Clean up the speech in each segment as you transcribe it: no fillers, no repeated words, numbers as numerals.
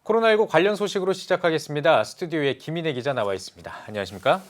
코로나19 관련 소식으로 시작하겠습니다. 스튜디오에 김인혜 기자 나와 있습니다. 안녕하십니까?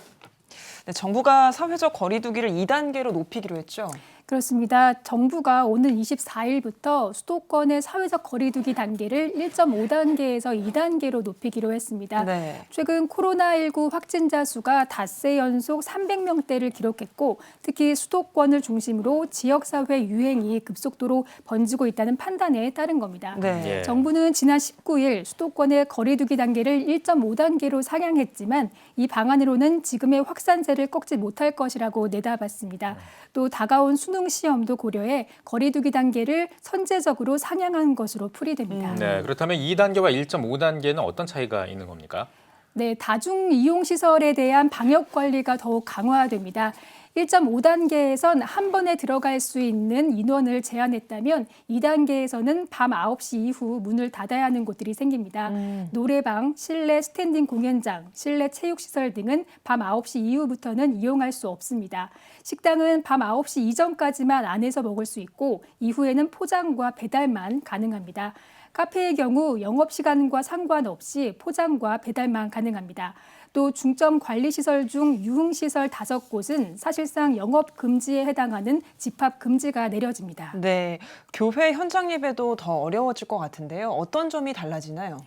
네, 정부가 사회적 거리 두기를 2단계로 높이기로 했죠. 그렇습니다. 정부가 오는 24일부터 수도권의 사회적 거리 두기 단계를 1.5단계에서 2단계로 높이기로 했습니다. 네. 최근 코로나19 확진자 수가 닷새 연속 300명대를 기록했고 특히 수도권을 중심으로 지역사회 유행이 급속도로 번지고 있다는 판단에 따른 겁니다. 네. 정부는 지난 19일 수도권의 거리 두기 단계를 1.5단계로 상향했지만 이 방안으로는 지금의 확산세를 꺾지 못할 것이라고 내다봤습니다. 또 다가온 수능 시험도 고려해 거리 두기 단계를 선제적으로 상향한 것으로 풀이됩니다. 네, 그렇다면 2단계와 1.5단계는 어떤 차이가 있는 겁니까? 네, 다중 이용 시설에 대한 방역 관리가 더욱 강화됩니다. 1.5단계에선 한 번에 들어갈 수 있는 인원을 제한했다면 2단계에서는 밤 9시 이후 문을 닫아야 하는 곳들이 생깁니다. 노래방, 실내 스탠딩 공연장, 실내 체육시설 등은 밤 9시 이후부터는 이용할 수 없습니다. 식당은 밤 9시 이전까지만 안에서 먹을 수 있고 이후에는 포장과 배달만 가능합니다. 카페의 경우 영업시간과 상관없이 포장과 배달만 가능합니다. 또 중점 관리시설 중 유흥시설 5곳은 사실상 영업 금지에 해당하는 집합 금지가 내려집니다. 네, 교회 현장 예배도 더 어려워질 것 같은데요. 어떤 점이 달라지나요?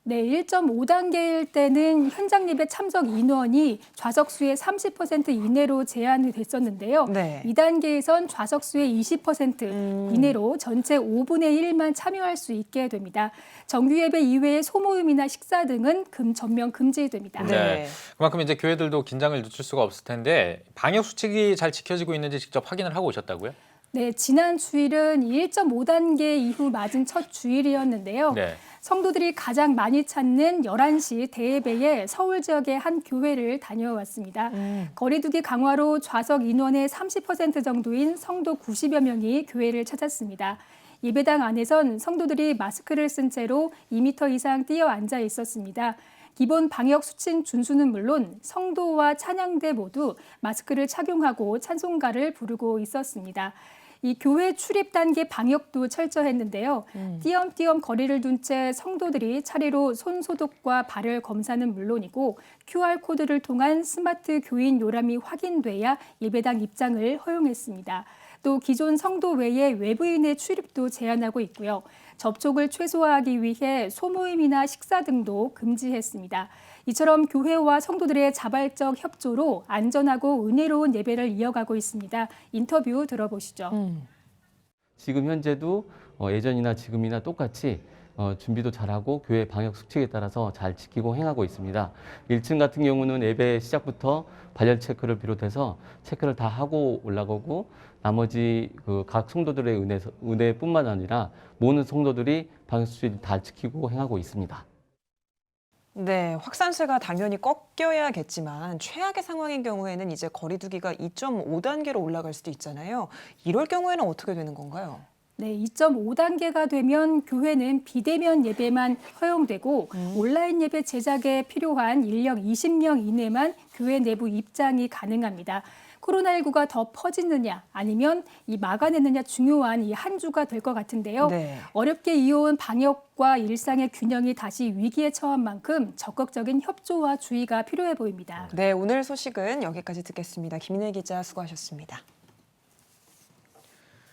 네, 1.5단계일 때는 현장 예배 참석 인원이 좌석수의 30% 이내로 제한이 됐었는데요. 네. 2단계에선 좌석수의 20% 이내로 전체 5분의 1만 참여할 수 있게 됩니다. 정규 예배 이외의 소모임이나 식사 등은 전면 금지됩니다. 네. 그만큼 이제 교회들도 긴장을 늦출 수가 없을 텐데 방역 수칙이 잘 지켜지고 있는지 직접 확인을 하고 오셨다고요? 네, 지난 주일은 1.5단계 이후 맞은 첫 주일이었는데요. 네. 성도들이 가장 많이 찾는 11시 대예배에 서울 지역의 한 교회를 다녀왔습니다. 거리두기 강화로 좌석 인원의 30% 정도인 성도 90여 명이 교회를 찾았습니다. 예배당 안에선 성도들이 마스크를 쓴 채로 2m 이상 뛰어 앉아 있었습니다. 기본 방역 수칙 준수는 물론 성도와 찬양대 모두 마스크를 착용하고 찬송가를 부르고 있었습니다. 이 교회 출입 단계 방역도 철저했는데요. 띄엄띄엄 거리를 둔 채 성도들이 차례로 손 소독과 발열 검사는 물론이고 QR코드를 통한 스마트 교인 요람이 확인돼야 예배당 입장을 허용했습니다. 또 기존 성도 외에 외부인의 출입도 제한하고 있고요. 접촉을 최소화하기 위해 소모임이나 식사 등도 금지했습니다. 이처럼 교회와 성도들의 자발적 협조로 안전하고 은혜로운 예배를 이어가고 있습니다. 인터뷰 들어보시죠. 지금 현재도 예전이나 지금이나 똑같이 준비도 잘하고 교회 방역 수칙에 따라서 잘 지키고 행하고 있습니다. 1층 같은 경우는 예배 시작부터 발열 체크를 비롯해서 체크를 다 하고 올라가고 나머지 각 성도들의 은혜뿐만 아니라 모든 성도들이 방역 수칙을 다 지키고 행하고 있습니다. 네, 확산세가 당연히 꺾여야겠지만 최악의 상황인 경우에는 이제 거리 두기가 2.5단계로 올라갈 수도 있잖아요. 이럴 경우에는 어떻게 되는 건가요? 네, 2.5단계가 되면 교회는 비대면 예배만 허용되고 온라인 예배 제작에 필요한 인력 20명 이내만 교회 내부 입장이 가능합니다. 코로나19가 더 퍼지느냐 아니면 막아내느냐 중요한 이 한 주가 될 것 같은데요. 네. 어렵게 이어온 방역과 일상의 균형이 다시 위기에 처한 만큼 적극적인 협조와 주의가 필요해 보입니다. 네, 오늘 소식은 여기까지 듣겠습니다. 김인혜 기자 수고하셨습니다.